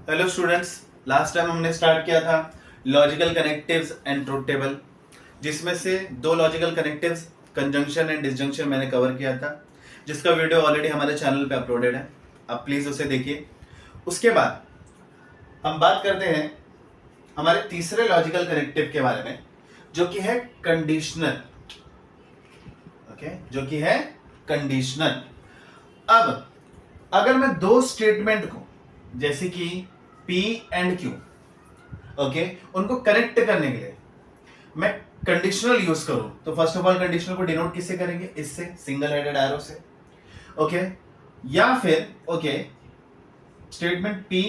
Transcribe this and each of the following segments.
Hello students, last time हमने start किया था logical connectives and truth table, जिसमें से दो logical connectives conjunction and disjunction मैंने कवर किया था, जिसका वीडियो ऑलरेडी हमारे चैनल पे अपलोडेड है। आप प्लीज उसे देखिए। उसके बाद हम बात करते हैं हमारे तीसरे लॉजिकल कनेक्टिव के बारे में, जो कि है कंडीशनल। ओके, जो कि है कंडीशनल। अब अगर मैं दो स्टेटमेंट को, जैसे कि P एंड Q, ओके, उनको कनेक्ट करने के लिए मैं कंडीशनल यूज करूं, तो फर्स्ट ऑफ ऑल कंडीशनल को डिनोट किससे करेंगे? इससे, सिंगल हेडेड एरो से। ओके, या फिर okay statement P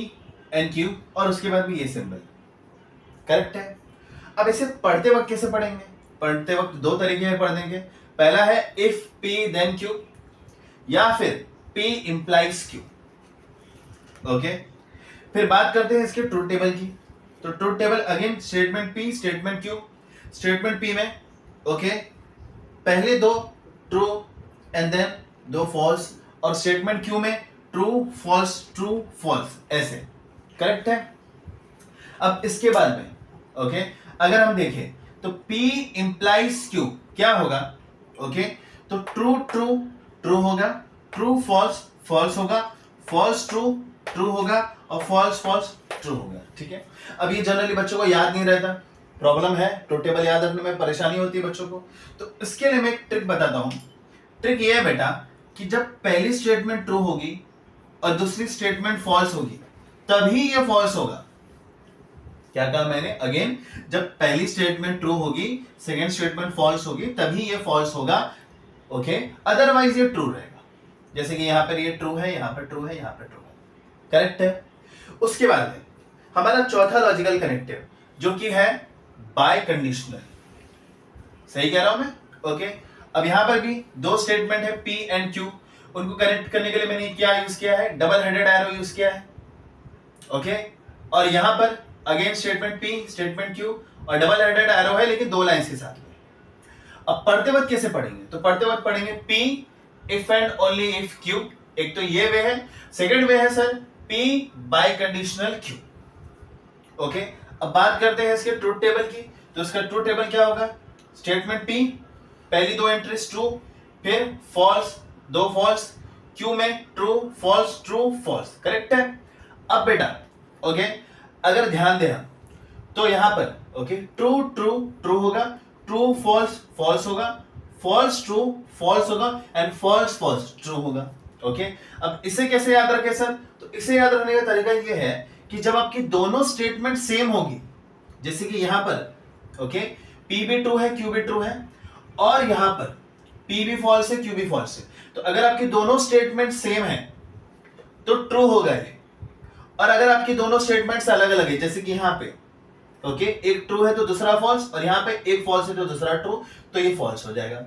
and Q और उसके बाद भी ये सिंबल। करेक्ट है। अब इसे पढ़ते वक्त कैसे पढ़ेंगे? पढ़ते वक्त दो तरीके में पढ़ देंगे। पहला है इफ P देन Q, या फिर P इंप्लाइज Q। ओके, फिर बात करते हैं इसके ट्रूथ टेबल की। तो truth table again statement P statement Q। Statement P में ओके पहले दो ट्रू एंड देन दो फॉल्स, और स्टेटमेंट Q में ट्रू फॉल्स ऐसे। करेक्ट है। अब इसके बाद में ओके अगर हम देखें तो P इंप्लाइज Q क्या होगा? ओके, तो ट्रू ट्रू ट्रू होगा, ट्रू फॉल्स फॉल्स होगा, फॉल्स ट्रू ट्रू होगा, और फॉल्स फॉल्स ट्रू होगा। ठीक है। अब ये जनरली बच्चों को याद नहीं रहता, प्रॉब्लम है, ट्रूथ टेबल याद रखने में परेशानी होती है बच्चों को। तो इसके लिए मैं एक ट्रिक बताता हूं। ट्रिक ये है बेटा कि जब पहली स्टेटमेंट ट्रू होगी और दूसरी स्टेटमेंट फॉल्स होगी, तभी ये फॉल्स होगा। क्या कहा मैंने? अगेन, जब पहली स्टेटमेंट ट्रू होगी, सेकेंड स्टेटमेंट फॉल्स होगी, तभी ये फॉल्स होगा। ओके, अदरवाइज ये ट्रू रहेगा। जैसे कि यहां पर ये ट्रू है, यहां पर ट्रू है, यहां पर ट्रू है। करेक्ट है। उसके बाद में हमारा चौथा लॉजिकल कनेक्टिव, जो कि है बाय कंडीशनल। सही कह रहा हूं मैं? ओके, अब यहां पर भी दो स्टेटमेंट है P एंड Q, उनको कनेक्ट करने के लिए मैंने क्या यूज किया है? डबल हेडेड एरो यूज किया है। ओके, और यहां पर again statement P statement Q और डबल हेडेड एरो है, लेकिन दो लाइंस के साथ में। अब पढ़ते वक्त कैसे पढ़ेंगे? तो पढ़ते वक्त पढ़ेंगे P if and only if Q। एक तो ये वे है। सेकंड वे है sir P bye conditional Q। Okay, अब बात करते हैं इसके ट्रूथ टेबल की। तो इसका ट्रूथ टेबल क्या होगा? स्टेटमेंट P पहली दो एंट्रीज ट्रू, फिर फॉल्स दो फॉल्स, Q में ट्रू फॉल्स। करेक्ट है। अब बेटा ओके अगर ध्यान दें हम, तो यहां पर ओके ट्रू ट्रू ट्रू होगा, ट्रू फॉल्स फॉल्स होगा, फॉल्स ट्रू फॉल्स होगा, एंड फॉल्स फॉल्स ट्रू होगा। ओके, अब इसे कैसे याद रखें सर? तो इसे याद रखने का तरीका यह है कि जब आपकी दोनों स्टेटमेंट सेम होगी, जैसे कि यहां पर ओके P भी ट्रू है, Q भी ट्रू है, और यहां पर P भी फॉल्स है, Q भी फॉल्स है, तो अगर आपकी दोनों स्टेटमेंट सेम है तो ट्रू होगा ये। और अगर आपकी दोनों स्टेटमेंट्स अलग अलग है, जैसे कि यहां पे ओके एक ट्रू है तो दूसरा फॉल्स, और यहां पे एक फॉल्स है तो दूसरा ट्रू, तो ये फॉल्स हो जाएगा।